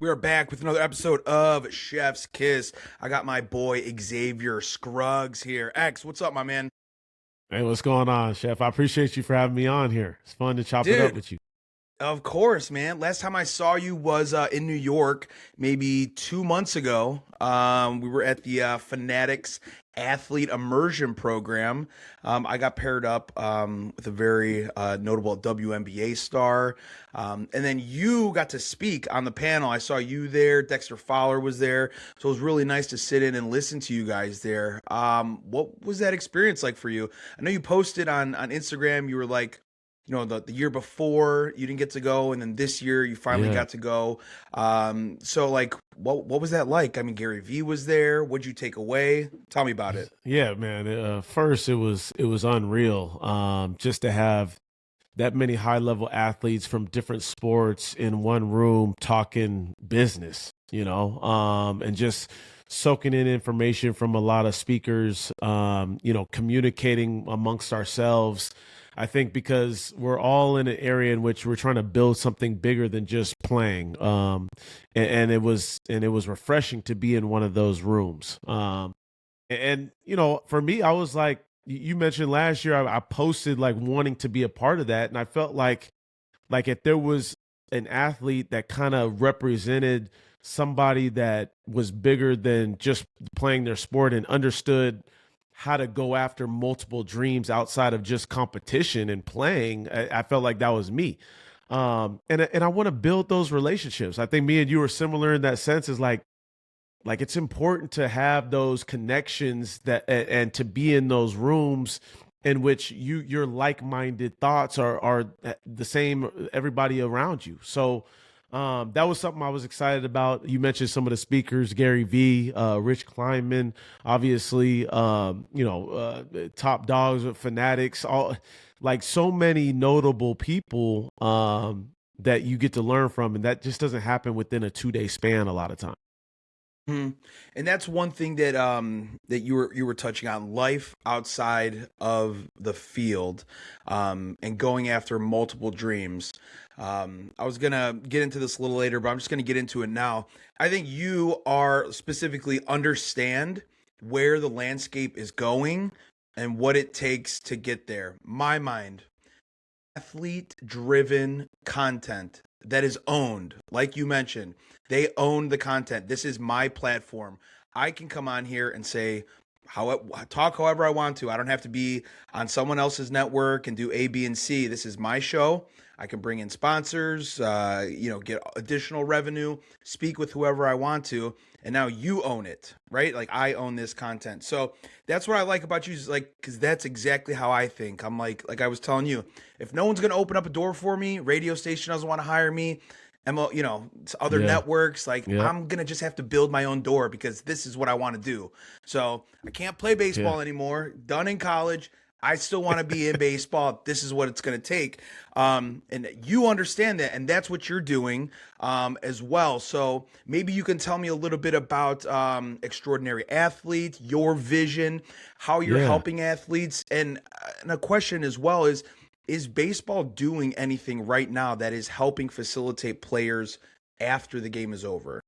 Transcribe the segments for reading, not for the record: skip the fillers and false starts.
We are back with another episode of Chef's Kiss. I got my boy Xavier Scruggs here. X, what's up, my man? Hey, what's going on, Chef? I appreciate you for having me on here. It's fun to chop it up Dude, with you. of course, man. Last time I saw you was in New York, maybe 2 months ago. We were at the Fanatics Athlete Immersion Program. I got paired up with a very notable WNBA star. And then you got to speak on the panel. I saw you there. Dexter Fowler was there. So it was really nice to sit in and listen to you guys there. What was that experience like for you? I know you posted on Instagram. You were like, the year before you didn't get to go, and then this year you finally Yeah, got to go. So like, what was that like? I mean, Gary V was there. What'd you take away? Tell me about it. yeah, man. First, it was unreal. Just to have that many high level athletes from different sports in one room talking business, and just soaking in information from a lot of speakers. Communicating amongst ourselves. I think because we're all in an area in which we're trying to build something bigger than just playing. And it was refreshing to be in one of those rooms. For me, I was like, you mentioned last year, I posted like wanting to be a part of that, and I felt like if there was an athlete that kind of represented somebody that was bigger than just playing their sport and understood how to go after multiple dreams outside of just competition and playing, I felt like that was me. And I want to build those relationships. I think me and you are similar in that sense. Is like it's important to have those connections and to be in those rooms in which your like-minded thoughts are the same everybody around you. So that was something I was excited about. You mentioned some of the speakers: Gary V, Rich Kleinman, obviously, top dogs with Fanatics, all like so many notable people that you get to learn from, and that just doesn't happen within a 2 day span a lot of times. Mhm. And that's one thing that that you were touching on, life outside of the field, and going after multiple dreams. I was gonna get into this a little later, but I'm just gonna get into it now. I think you are specifically understand where the landscape is going and what it takes to get there. My mind, athlete driven content that is owned, like you mentioned, they own the content. This is my platform. I can come on here and say how talk however I want to. I don't have to be on someone else's network and do A, B, and C. This is my show. I can bring in sponsors, get additional revenue, speak with whoever I want to, and now you own it, right? Like I own this content. So that's what I like about you, is like, because that's exactly how I think. I'm like I was telling you, if no one's gonna open up a door for me, radio station doesn't want to hire me, other Yeah. networks, like Yep. I'm gonna just have to build my own door because this is what I want to do. So I can't play Yeah. baseball anymore. Done in college. I still want to be in baseball. This is what it's going to take. And you understand that. And that's what you're doing as well. So maybe you can tell me a little bit about Extraordinary Athlete, your vision, how you're Yeah. helping athletes. And a question as well is baseball doing anything right now that is helping facilitate players after the game is over?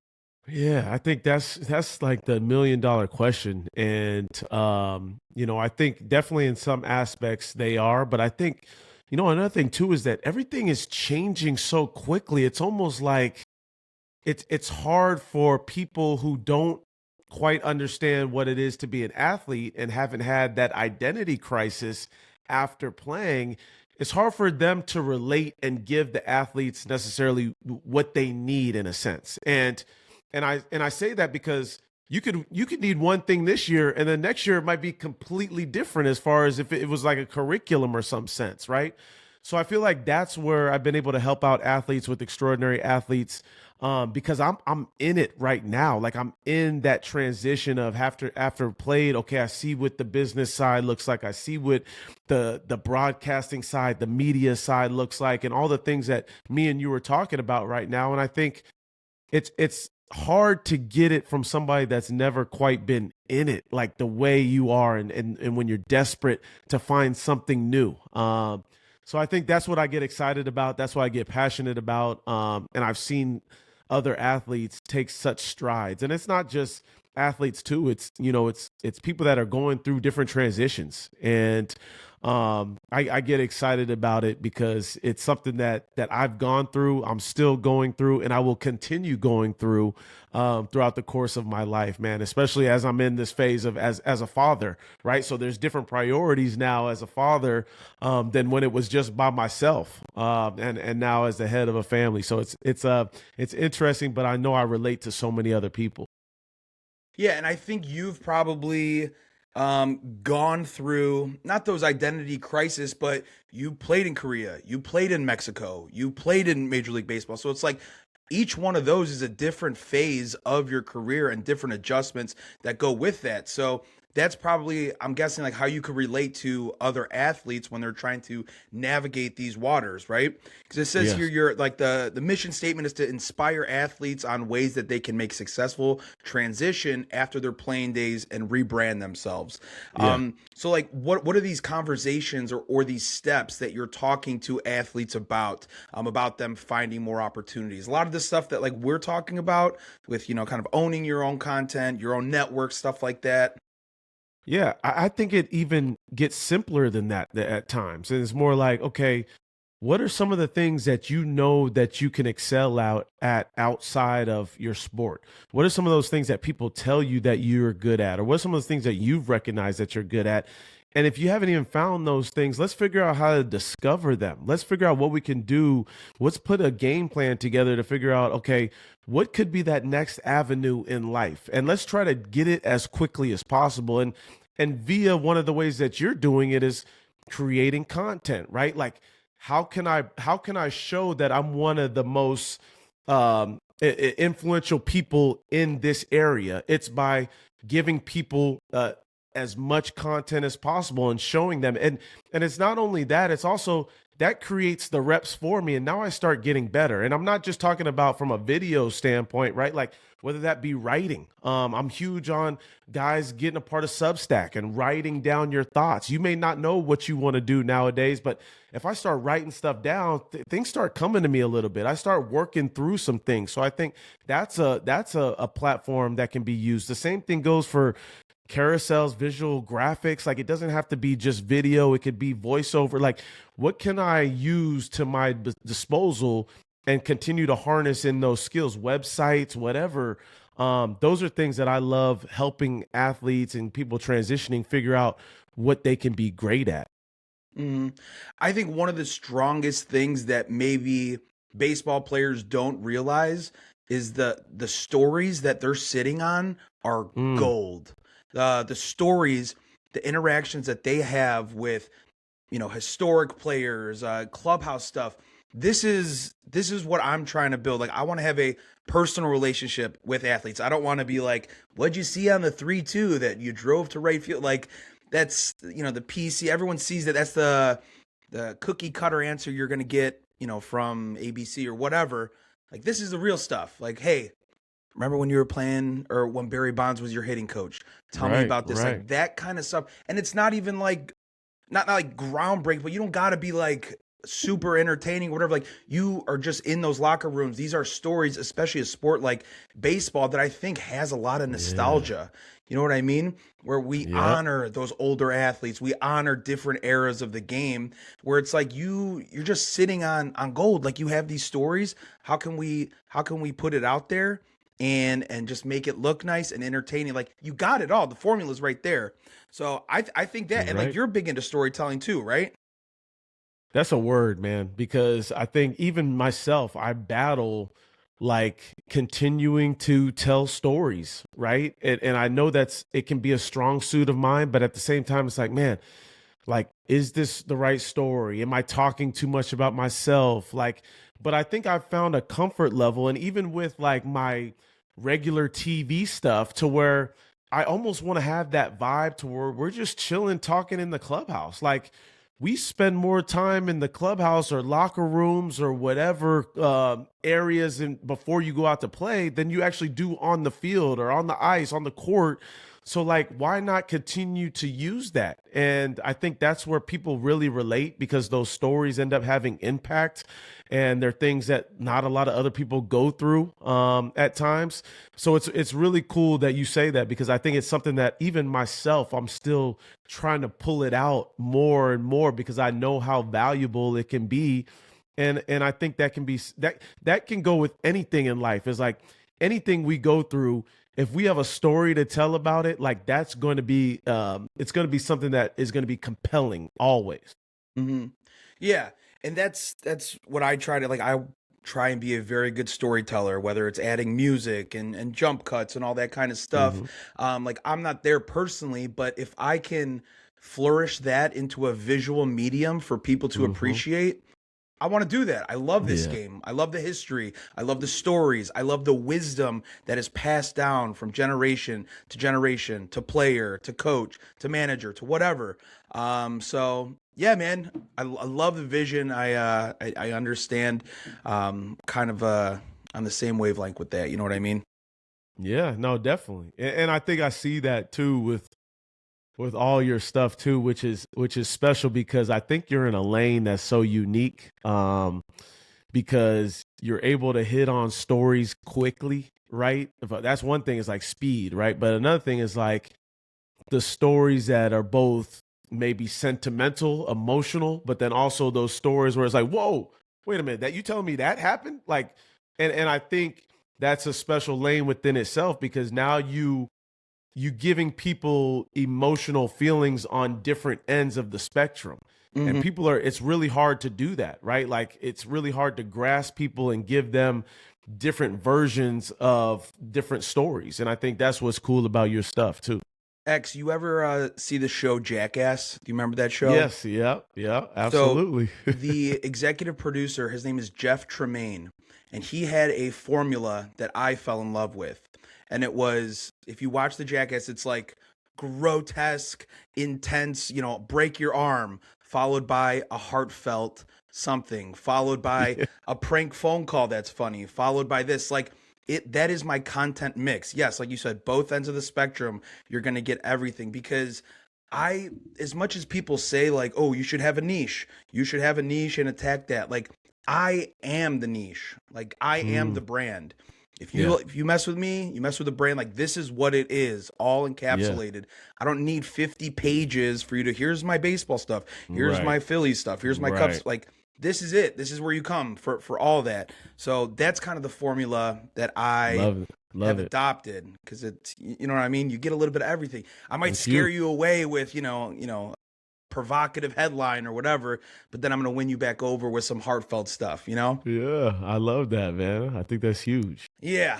Yeah, I think that's like the $1 million question. And I think definitely in some aspects they are, but I think, another thing too is that everything is changing so quickly. It's almost like it's hard for people who don't quite understand what it is to be an athlete and haven't had that identity crisis after playing. It's hard for them to relate and give the athletes necessarily what they need in a sense. And I say that because you could need one thing this year, and then next year it might be completely different as far as if it was like a curriculum or some sense, right? So I feel like that's where I've been able to help out athletes with extraordinary athletes, because I'm in it right now. Like I'm in that transition of after played. Okay, I see what the business side looks like. I see what the broadcasting side, the media side looks like, and all the things that me and you were talking about right now. And I think it's hard to get it from somebody that's never quite been in it like the way you are, and when you're desperate to find something new. So I think that's what I get excited about. That's what I get passionate about. And I've seen other athletes take such strides. And it's not just athletes too. It's, it's people that are going through different transitions. And I get excited about it because it's something that I've gone through, I'm still going through, and I will continue going through throughout the course of my life, man, especially as I'm in this phase of as a father, right? So there's different priorities now as a father than when it was just by myself, and now as the head of a family. So it's interesting, but I know I relate to so many other people. Yeah, and I think you've probably gone through not those identity crisis, but you played in Korea, you played in Mexico, you played in Major League Baseball. So it's like each one of those is a different phase of your career and different adjustments that go with that. So that's probably, I'm guessing, like how you could relate to other athletes when they're trying to navigate these waters, right? Because it says here, Yes. you're like the mission statement is to inspire athletes on ways that they can make successful transition after their playing days and rebrand themselves. Yeah. So like what are these conversations or these steps that you're talking to athletes about them finding more opportunities? A lot of the stuff that like we're talking about with, kind of owning your own content, your own network, stuff like that. Yeah, I think it even gets simpler than that at times. And it's more like, okay, what are some of the things that you know that you can excel out at outside of your sport? What are some of those things that people tell you that you're good at? Or what are some of those things that you've recognized that you're good at? And if you haven't even found those things, let's figure out how to discover them. Let's figure out what we can do. Let's put a game plan together to figure out, okay, what could be that next avenue in life? And let's try to get it as quickly as possible. And via one of the ways that you're doing it is creating content, right? Like how can I show that I'm one of the most influential people in this area? It's by giving people as much content as possible and showing them. And it's not only that, it's also that creates the reps for me. And now I start getting better. And I'm not just talking about from a video standpoint, right? Like whether that be writing. I'm huge on guys getting a part of Substack and writing down your thoughts. You may not know what you want to do nowadays, but if I start writing stuff down, things start coming to me a little bit. I start working through some things. So I think that's a platform that can be used. The same thing goes for carousels, visual graphics. Like it doesn't have to be just video. It could be voiceover. Like what can I use to my disposal and continue to harness in those skills, websites, whatever. Those are things that I love helping athletes and people transitioning figure out what they can be great at. Mhm. I think one of the strongest things that maybe baseball players don't realize is the stories that they're sitting on are Mm, gold. The stories, the interactions that they have with, historic players, clubhouse stuff. This is what I'm trying to build. Like I want to have a personal relationship with athletes. I don't want to be like, what'd you see on the 3-2 that you drove to right field? Like that's the PC. Everyone sees that. That's the cookie cutter answer you're gonna get, from ABC or whatever. Like this is the real stuff. Like, hey, remember when you were playing or when Barry Bonds was your hitting coach? Tell me right, about this. right. Like that kind of stuff. And it's not even like not like groundbreaking, but you don't gotta be like super entertaining or whatever. Like you are just in those locker rooms. These are stories, especially a sport like baseball, that I think has a lot of Yeah. nostalgia. You know what I mean? Where we Yep. honor those older athletes, we honor different eras of the game. Where it's like you're just sitting on gold. Like you have these stories. How can we put it out there and just make it look nice and entertaining? Like you got it all. The formula's right there. So I think that, You're and like right. you're big into storytelling too, right? That's a word, man, because I think even myself, I battle like continuing to tell stories, right? And I know it can be a strong suit of mine, but at the same time, it's like, man, like, is this the right story? Am I talking too much about myself? Like, but I think I've found a comfort level, and even with like my regular TV stuff, to where I almost want to have that vibe to where we're just chilling, talking in the clubhouse. Like, we spend more time in the clubhouse or locker rooms or whatever areas before you go out to play than you actually do on the field or on the ice, on the court. So like, why not continue to use that? And I think that's where people really relate, because those stories end up having impact, and they're things that not a lot of other people go through at times. So it's really cool that you say that, because I think it's something that even myself, I'm still trying to pull it out more and more, because I know how valuable it can be. And I think that can be that can go with anything in life. It's like anything we go through, if we have a story to tell about it, like that's going to be it's going to be something that is going to be compelling always. Hmm. Yeah, and that's what I try to like. I try and be a very good storyteller, whether it's adding music and jump cuts and all that kind of stuff. Hmm. Like I'm not there personally, but if I can flourish that into a visual medium for people to Hmm. appreciate, I want to do that. I love this Yeah. game. I love the history. I love the stories. I love the wisdom that is passed down from generation to player to coach to manager to whatever. So yeah, man, I love the vision. I understand. Kind of on the same wavelength with that. You know what I mean? Yeah, no, definitely. And I think I see that too with all your stuff too, which is special, because I think you're in a lane that's so unique, because you're able to hit on stories quickly, right? That's one thing, is like speed, right? But another thing is like the stories that are both maybe sentimental, emotional, but then also those stories where it's like, whoa, wait a minute, that you telling me that happened? Like, and I think that's a special lane within itself, because now you giving people emotional feelings on different ends of the spectrum. And Hmm. people are, it's really hard to do that, right? Like it's really hard to grasp people and give them different versions of different stories. And I think that's what's cool about your stuff too. X, you ever see the show Jackass? Do you remember that show? Yes, yeah, yeah, So absolutely. the executive producer, his name is Jeff Tremaine, and he had a formula that I fell in love with. And it was, if you watch the Jackass, it's like grotesque, intense, break your arm, followed by a heartfelt something, followed by Yeah. a prank phone call that's funny, followed by this. Like it, that is my content mix. Yes, like you said, both ends of the spectrum, you're gonna get everything because I, as much as people say like, oh, you should have a niche and attack that. Like, I am the niche. Like, I am Mm, the brand. yeah, If you mess with me, you mess with the brand. Like, this is what it is, all yeah, encapsulated. I don't need 50 pages for you to. Here's my baseball stuff. Here's right, my Phillies stuff. Here's my Cubs. right. Like, this is it. This is where you come for all that. So that's kind of the formula that I Love it, have love it. adopted because it's, you know what I mean. You get a little bit of everything. I might It's scare huge. you away with provocative headline or whatever, but then I'm gonna win you back over with some heartfelt stuff. Yeah, I love that, man. I think that's huge. Yeah.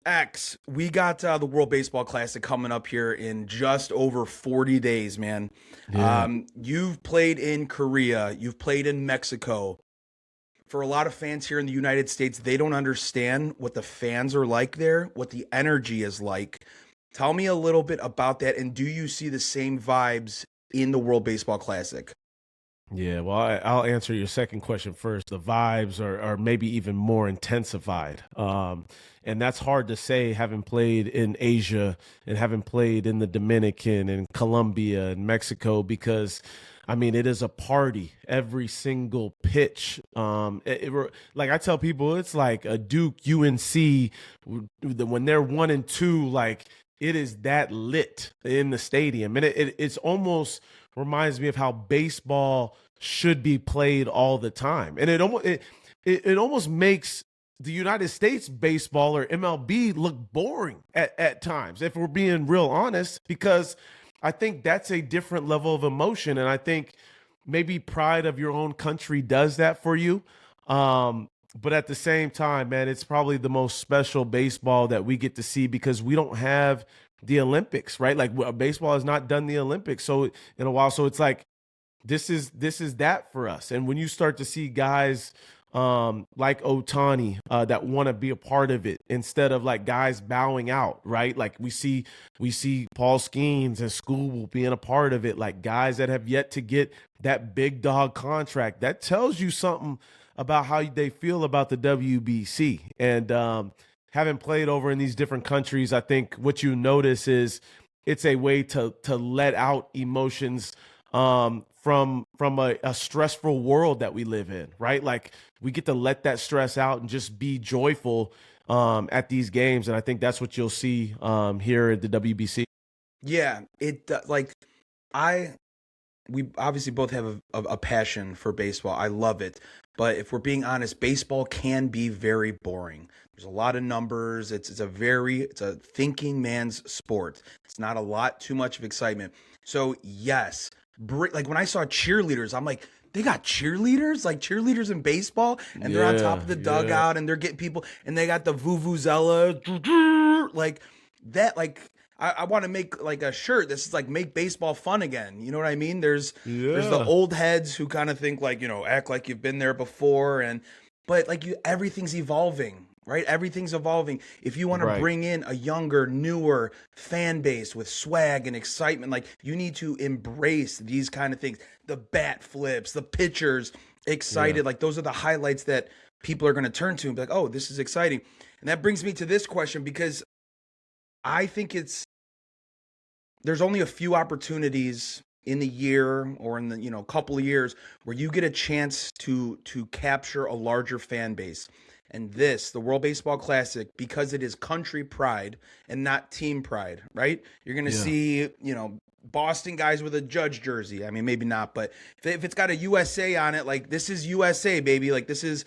X, we got the World Baseball Classic coming up here in just over 40 days, man. Yeah. You've played in Korea, you've played in Mexico. For a lot of fans here in the United States, they don't understand what the fans are like there, what the energy is like. Tell me a little bit about that, and do you see the same vibes in the World Baseball Classic? Yeah, well, I'll answer your second question first. The vibes are maybe even more intensified. And that's hard to say, having played in Asia and having played in the Dominican and Colombia and Mexico, because I mean, it is a party every single pitch. Like I tell people, it's like a Duke UNC when they're 1-2, like it is that lit in the stadium. And it's almost reminds me of how baseball should be played all the time. And it almost makes the United States baseball or MLB look boring at times, if we're being real honest, because I think that's a different level of emotion. And I think maybe pride of your own country does that for you. But at the same time, man, it's probably the most special baseball that we get to see, because we don't have the Olympics, right? Like baseball has not done the Olympics so in a while. So it's like this is that for us. And when you start to see guys like Otani that want to be a part of it, instead of like guys bowing out, right? Like we see Paul Skeens and School being a part of it, like guys that have yet to get that big dog contract. That tells you something about how they feel about the WBC. having played over in these different countries, I think what you notice is it's a way to let out emotions from a stressful world that we live in, right? Like we get to let that stress out and just be joyful at these games, and I think that's what you'll see here at the WBC. Yeah, like I we obviously both have a passion for baseball. I love it. But if we're being honest, baseball can be very boring. There's a lot of numbers. It's a thinking man's sport. It's not a lot too much of excitement. So yes, like when I saw cheerleaders, I'm like, they got cheerleaders, like cheerleaders in baseball, and they're on top Yeah, of the yeah, dugout and they're getting people, and they got the vuvuzela, like that, like I want to make like a shirt. This is like make baseball fun again. You know what I mean? There's the yeah. old heads who kind of think like, act like you've been there before, but like everything's evolving, right? Everything's evolving. If you want to Right. bring in a younger, newer fan base with swag and excitement, like you need to embrace these kind of things. The bat flips, the pitchers Yeah. excited, like those are the highlights that people are going to turn to and be like, "Oh, this is exciting." And that brings me to this question because I think there's only a few opportunities in the year or in the couple of years where you get a chance to capture a larger fan base. And the World Baseball Classic, because it is country pride and not team pride, right? You're going to Yeah. see, Boston guys with a Judge jersey. I mean, maybe not, but if it's got a USA on it, like this is USA, baby. Like this is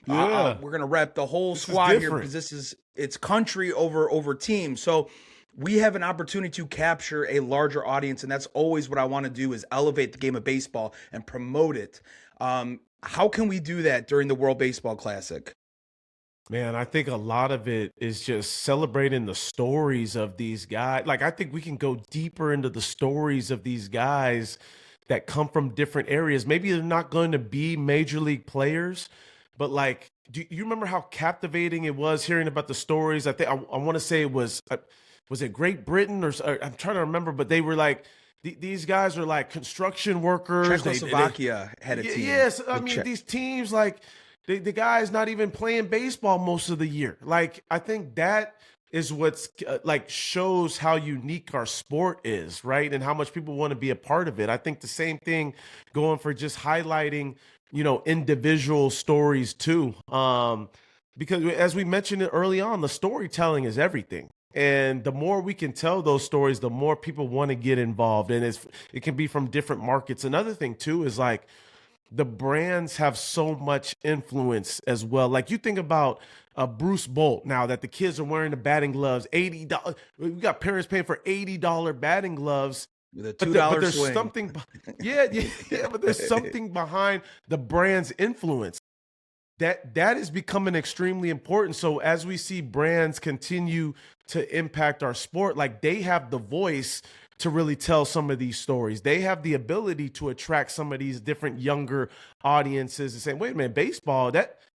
Yeah. we're going to rep the whole This is squad here different. because it's country over team. So we have an opportunity to capture a larger audience, and that's always what I want to do is elevate the game of baseball and promote it. How can we do that during the World Baseball Classic? Man, I think a lot of it is just celebrating the stories of these guys. Like, I think we can go deeper into the stories of these guys that come from different areas. Maybe they're not going to be major league players, but like, do you remember how captivating it was hearing about the stories? I think I want to say it was it Great Britain or I'm trying to remember, but they were like, these guys are like construction workers. Czechoslovakia had a team. Yes, I mean these teams like the guy's not even playing baseball most of the year. Like I think that is what's like shows how unique our sport is, right? And how much people want to be a part of it. I think the same thing going for just highlighting, individual stories too. Because as we mentioned it early on, the storytelling is everything. And the more we can tell those stories, the more people want to get involved. And it can be from different markets. Another thing too is like the brands have so much influence as well. Like you think about Bruce Bolt now that the kids are wearing the batting gloves, $80. We got parents paying for $80 batting gloves. With a But, two but dollar there's swing. something, yeah, yeah, yeah, but there's something behind the brand's influence that is becoming extremely important. So as we see brands continue to impact our sport, like they have the voice to really tell some of these stories. They have the ability to attract some of these different younger audiences and say, wait a minute, baseball,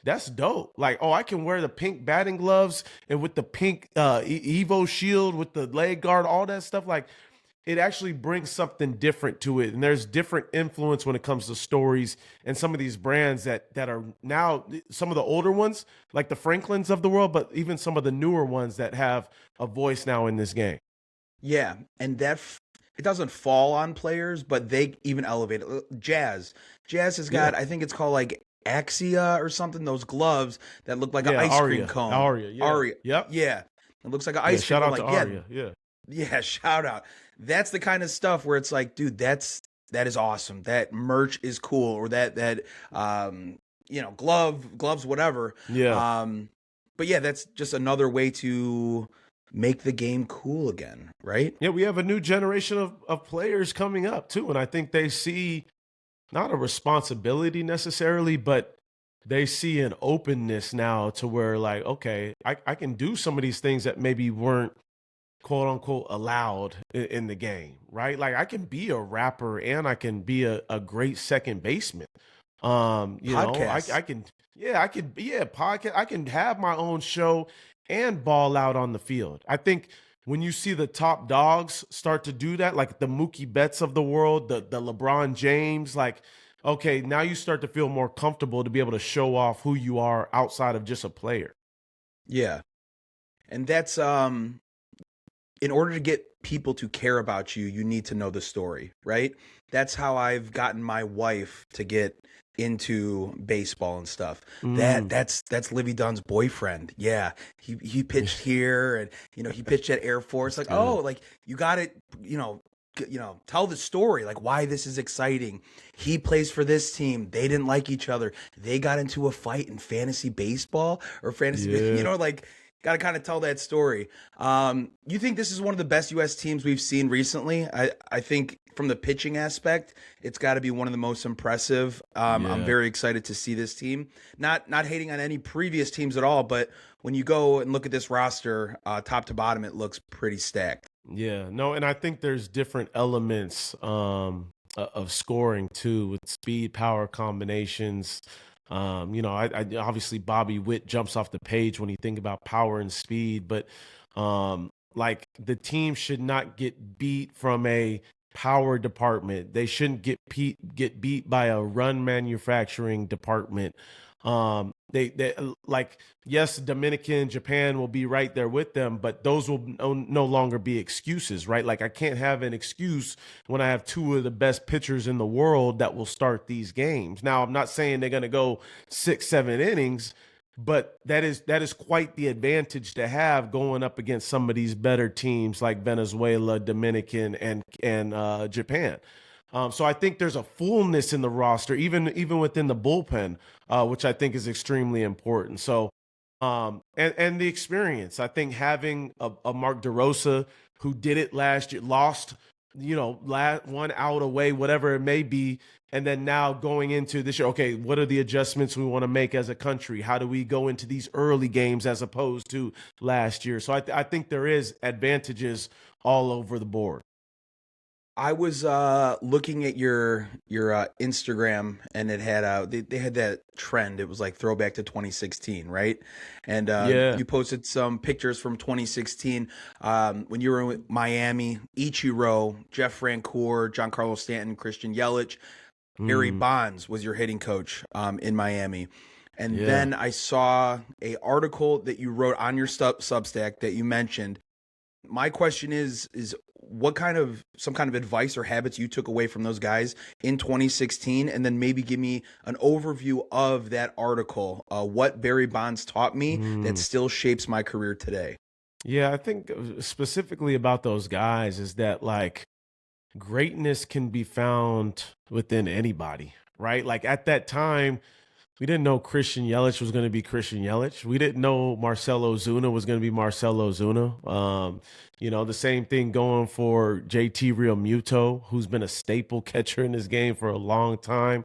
that's dope. Like, oh, I can wear the pink batting gloves and with the pink Evo shield with the leg guard, all that stuff. Like it actually brings something different to it. And there's different influence when it comes to stories and some of these brands that are now some of the older ones, like the Franklins of the world, but even some of the newer ones that have a voice now in this game. Yeah, and it doesn't fall on players, but they even elevate it. Jazz has Yeah. got, I think it's called like Axia or something. Those gloves that look like an Yeah. ice cream cone. Aria. Yeah. Aria, Yep. yeah, it looks like an Yeah. ice cream Shout cone. out to Like, yeah, Aria. Yeah. yeah. Shout out. That's the kind of stuff where it's like, dude, that is awesome. That merch is cool, or that gloves, whatever. Yeah. Um, but yeah, that's just another way to make the game cool again, right? Yeah. We have a new generation of players coming up too. And I think they see not a responsibility necessarily, but they see an openness now to where like, okay, I can do some of these things that maybe weren't quote unquote allowed in the game, right? Like I can be a rapper and I can be a great second baseman. Podcasts. I can, yeah, I could, yeah, podcast. I can have my own show and ball out on the field. I think when you see the top dogs start to do that, like the Mookie Betts of the world, the LeBron James, like, okay, now you start to feel more comfortable to be able to show off who you are outside of just a player. Yeah. And that's in order to get people to care about you, you need to know the story, right? That's how I've gotten my wife to get into baseball and stuff. Mm. That's Livy Dunn's boyfriend. Yeah. He pitched here, and he pitched at Air Force. That's Like, good. oh, like you got it, tell the story, like why this is exciting. He plays for this team. They didn't like each other. They got into a fight in fantasy baseball or fantasy, Yeah. like got to kind of tell that story. You think this is one of the best U.S. teams we've seen recently? I think from the pitching aspect, it's got to be one of the most impressive. I'm Yeah. very excited to see this team. Not hating on any previous teams at all, but when you go and look at this roster, top to bottom, it looks pretty stacked. Yeah, no, and I think there's different elements of scoring too, with speed, power combinations. I obviously Bobby Witt jumps off the page when you think about power and speed, but like the team should not get beat from a power department. They shouldn't get beat by a run manufacturing department. They like, yes, Dominican, Japan will be right there with them, but those will no longer be excuses, right? Like I can't have an excuse when I have two of the best pitchers in the world that will start these games. Now, I'm not saying they're going to go 6, 7 innings, but that is quite the advantage to have going up against some of these better teams like Venezuela, Dominican, and Japan. So I think there's a fullness in the roster, even within the bullpen, which I think is extremely important. So, and the experience. I think having a Mark DeRosa who did it last year, lost, one out away, whatever it may be, and then now going into this year, okay, what are the adjustments we want to make as a country? How do we go into these early games as opposed to last year? So I think there is advantages all over the board. I was looking at your Instagram, and it had they had that trend. It was like throwback to 2016, right? And Yeah. you posted some pictures from 2016 when you were in Miami. Ichiro, Jeff Francoeur, Giancarlo Stanton, Christian Yelich, Barry Mm, Bonds was your hitting coach in Miami. And yeah. then I saw a article that you wrote on your Substack that you mentioned. My question is what kind of some kind of advice or habits you took away from those guys in 2016, and then maybe give me an overview of that article, what Barry Bonds taught me that Mm. still shapes my career today. Yeah, I think specifically about those guys is that like greatness can be found within anybody, right? Like at that time, we didn't know Christian Yelich was going to be Christian Yelich. We didn't know Marcelo Ozuna was going to be Marcelo Ozuna. The same thing going for JT Real Muto, who's been a staple catcher in this game for a long time.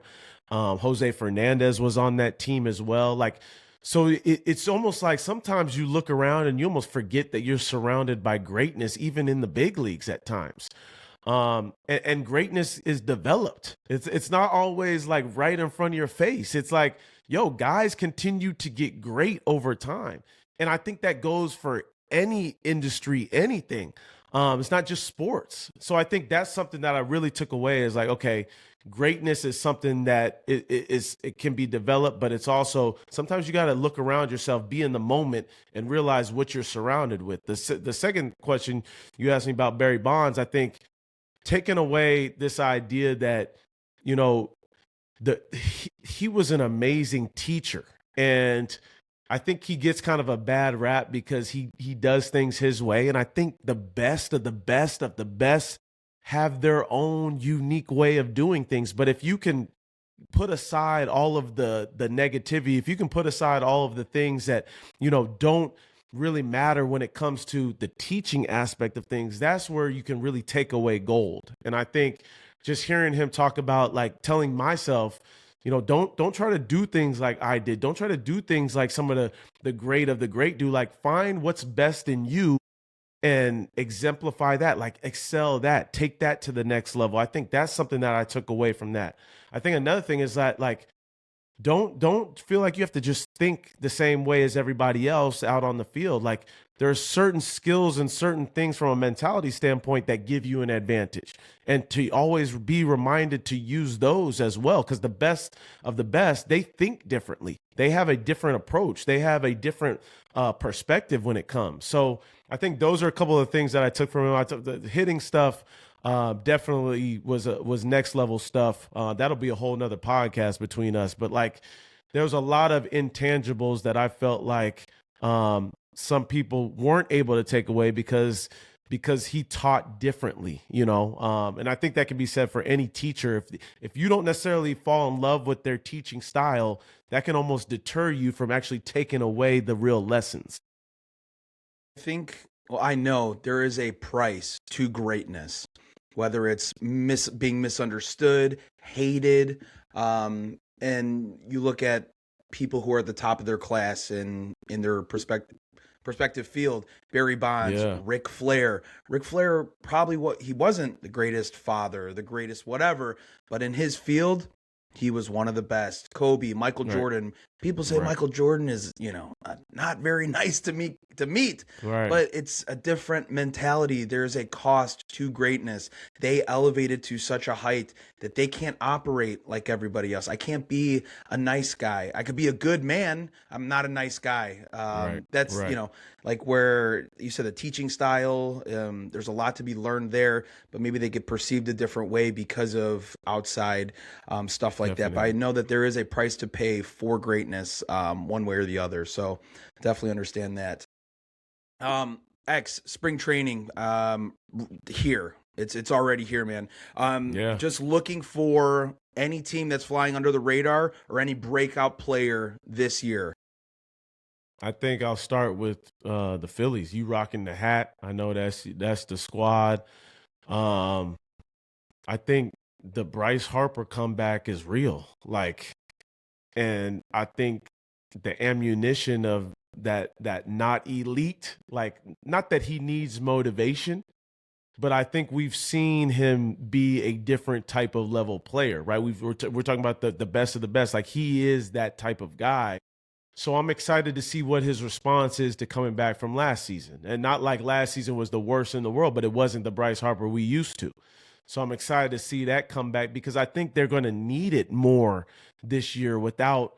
Jose Fernandez was on that team as well. Like, so it's almost like sometimes you look around and you almost forget that you're surrounded by greatness, even in the big leagues at times. And greatness is developed. It's not always like right in front of your face. It's like, yo, guys continue to get great over time. And I think that goes for any industry, anything. It's not just sports. So I think that's something that I really took away is like, okay, greatness is something that it can be developed, but it's also sometimes you got to look around yourself, be in the moment, and realize what you're surrounded with. The second question you asked me about Barry Bonds, I think taking away this idea that you know he was an amazing teacher, and I think he gets kind of a bad rap because he does things his way, and I think the best of the best of the best have their own unique way of doing things. But if you can put aside all of the negativity, if you can put aside all of the things that don't really matter when it comes to the teaching aspect of things, that's where you can really take away gold. And I think just hearing him talk about like telling myself, don't try to do things like I did. Don't try to do things like some of the great of the great do. Like find what's best in you and exemplify that, like excel that, take that to the next level. I think that's something that I took away from that. I think another thing is that like don't feel like you have to just think the same way as everybody else out on the field. Like there are certain skills and certain things from a mentality standpoint that give you an advantage. And to always be reminded to use those as well, because the best of the best, they think differently. They have a different approach. They have a different perspective when it comes. So I think those are a couple of things that I took from him. I took the hitting stuff. Definitely was next level stuff. That'll be a whole nother podcast between us. But like, there was a lot of intangibles that I felt like some people weren't able to take away because he taught differently, you know. And I think that can be said for any teacher. If you don't necessarily fall in love with their teaching style, that can almost deter you from actually taking away the real lessons. I know there is a price to greatness, whether it's being misunderstood, hated, and you look at people who are at the top of their class in their perspective field. Barry Bonds, Yeah. Ric Flair. Ric Flair probably he wasn't the greatest father, the greatest whatever, but in his field, he was one of the best. Kobe, Michael Right. Jordan. People say Right. Michael Jordan is, not very nice to meet, Right. but it's a different mentality. There's a cost to greatness. They elevated to such a height that they can't operate like everybody else. I can't be a nice guy. I could be a good man. I'm not a nice guy. Right. That's, Right. like where you said the teaching style, there's a lot to be learned there, but maybe they get perceived a different way because of outside stuff like that. But I Definitely. know that there is a price to pay for greatness, one way or the other. So definitely understand that. Spring training, here. It's already here, man. Yeah. Just looking for any team that's flying under the radar or any breakout player this year. I think I'll start with the Phillies. You rocking the hat. I know that's the squad. Um, I think the Bryce Harper comeback is real. Like, and I think the ammunition of that not elite, like not that he needs motivation, but I think we've seen him be a different type of level player, right? We're talking about the best of the best. Like he is that type of guy. So I'm excited to see what his response is to coming back from last season. And not like last season was the worst in the world, but it wasn't the Bryce Harper we used to. So I'm excited to see that come back because I think they're going to need it more this year without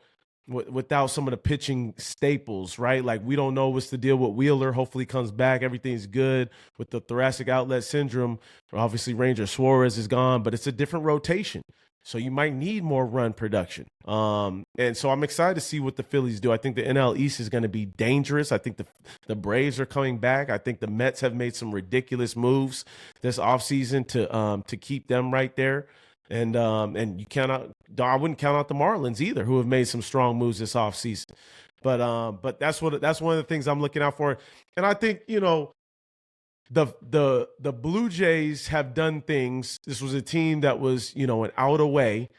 some of the pitching staples, right? Like we don't know what's the deal with Wheeler. Hopefully he comes back. Everything's good with the thoracic outlet syndrome. Obviously Ranger Suarez is gone, but it's a different rotation. So you might need more run production. And so I'm excited to see what the Phillies do. I think the NL East is going to be dangerous. I think the Braves are coming back. I think the Mets have made some ridiculous moves this offseason to keep them right there. And I wouldn't count out the Marlins either, who have made some strong moves this offseason. But that's one of the things I'm looking out for. And I think, the Blue Jays have done things. This was a team that was, an out away,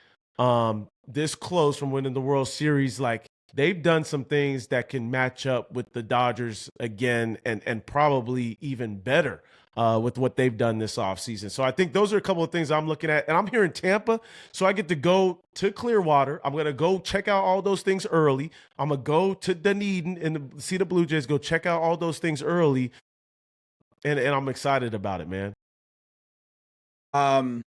this close from winning the World Series. Like they've done some things that can match up with the Dodgers again, and probably even better with what they've done this offseason. So I think those are a couple of things I'm looking at. And I'm here in Tampa, so I get to go to Clearwater. I'm going to go check out all those things early. I'm going to go to Dunedin and see the Blue Jays, go check out all those things early. And I'm excited about it, man. Um,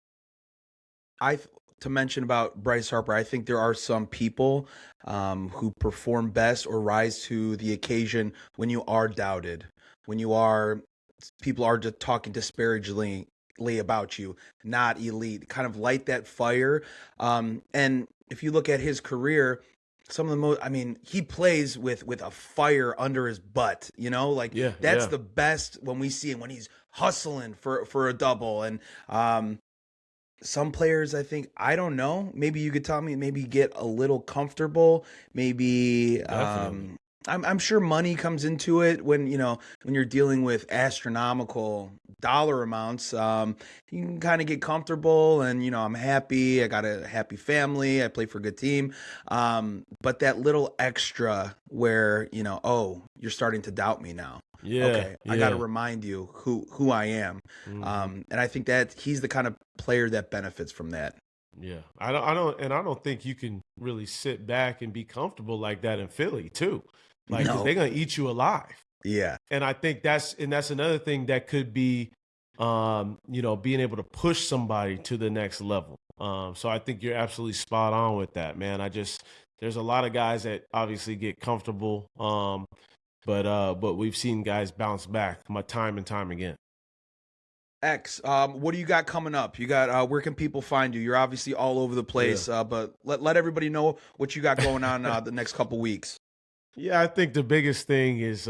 I to mention about Bryce Harper, I think there are some people who perform best or rise to the occasion when you are doubted, when people are just talking disparagingly about you, not elite, kind of light that fire. And if you look at his career, some of the most, he plays with a fire under his butt, like Yeah, that's yeah. the best when we see him when he's hustling for a double. And some players, I don't know, maybe you could tell me, maybe get a little comfortable, maybe Definitely. I'm sure money comes into it when you're dealing with astronomical dollar amounts. You can kind of get comfortable, and I'm happy. I got a happy family. I play for a good team. But that little extra where oh, you're starting to doubt me now. Yeah, Okay, I got to yeah. remind you who I am. Mhm. And I think that he's the kind of player that benefits from that. Yeah, I don't think you can really sit back and be comfortable like that in Philly too, like because No. they're gonna eat you alive. Yeah. And I think that's another thing that could be, being able to push somebody to the next level. So I think you're absolutely spot on with that, man. There's a lot of guys that obviously get comfortable, but we've seen guys bounce back time and time again. X, what do you got coming up? You got where can people find you? You're obviously all over the place, but let everybody know what you got going on the next couple weeks. Yeah, I think the biggest thing is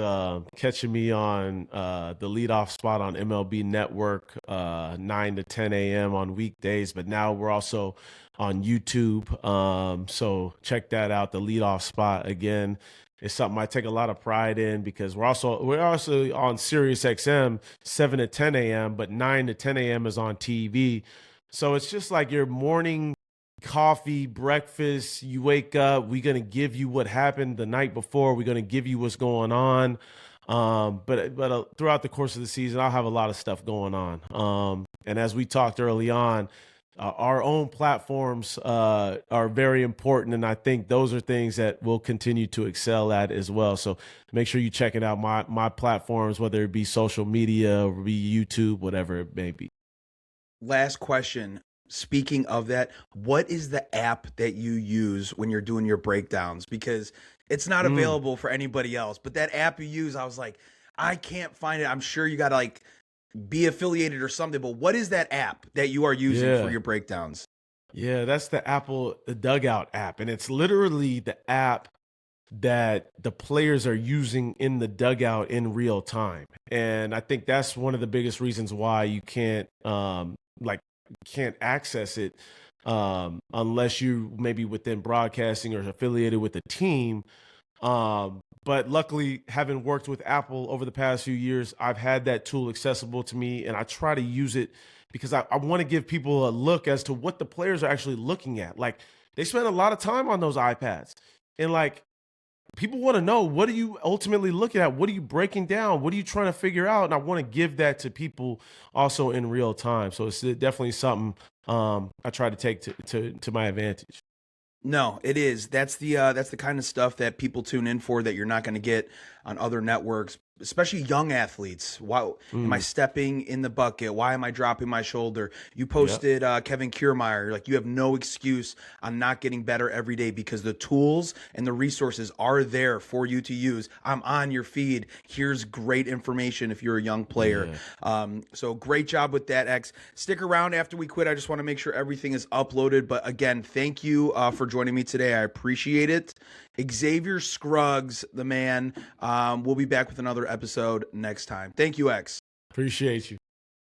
catching me on the leadoff spot on MLB Network, 9 to 10 a.m. on weekdays. But now we're also on YouTube. So check that out. The leadoff spot again is something I take a lot of pride in because we're also on Sirius XM 7 to 10 a.m. But 9 to 10 a.m. is on TV. So it's just like your morning coffee, breakfast, you wake up, we're going to give you what happened the night before, we're going to give you what's going on. But throughout the course of the season, I'll have a lot of stuff going on. And as we talked early on, our own platforms are very important, and I think those are things that we'll continue to excel at as well. So make sure you check it out, my platforms, whether it be social media or be YouTube, whatever it may be. Last question. Speaking of that, what is the app that you use when you're doing your breakdowns? Because it's not Mm, available for anybody else. But that app you use, I was like, I can't find it. I'm sure you got to like be affiliated or something. But what is that app that you are using for yeah. your breakdowns? Yeah, that's the Apple Dugout app. And it's literally the app that the players are using in the dugout in real time. And I think that's one of the biggest reasons why you can't access it unless you maybe within broadcasting or affiliated with the team. But luckily, having worked with Apple over the past few years, I've had that tool accessible to me, and I try to use it because I want to give people a look as to what the players are actually looking at. Like they spend a lot of time on those iPads, and like people want to know, what are you ultimately looking at? What are you breaking down? What are you trying to figure out? And I want to give that to people also in real time. So it's definitely something I try to take to my advantage. No, it is. That's the kind of stuff that people tune in for that you're not going to get on other networks, especially young athletes. Why am I Mm, stepping in the bucket? Why am I dropping my shoulder? You yep. posted Kevin Kiermaier. Like you have no excuse on not getting better every day because the tools and the resources are there for you to use. I'm on your feed. Here's great information if you're a young player. Yeah. So great job with that, X. Stick around after we quit. I just want to make sure everything is uploaded. But again, thank you for joining me today. I appreciate it. Xavier Scruggs, the man. We'll be back with another episode next time. Thank you, X. Appreciate you.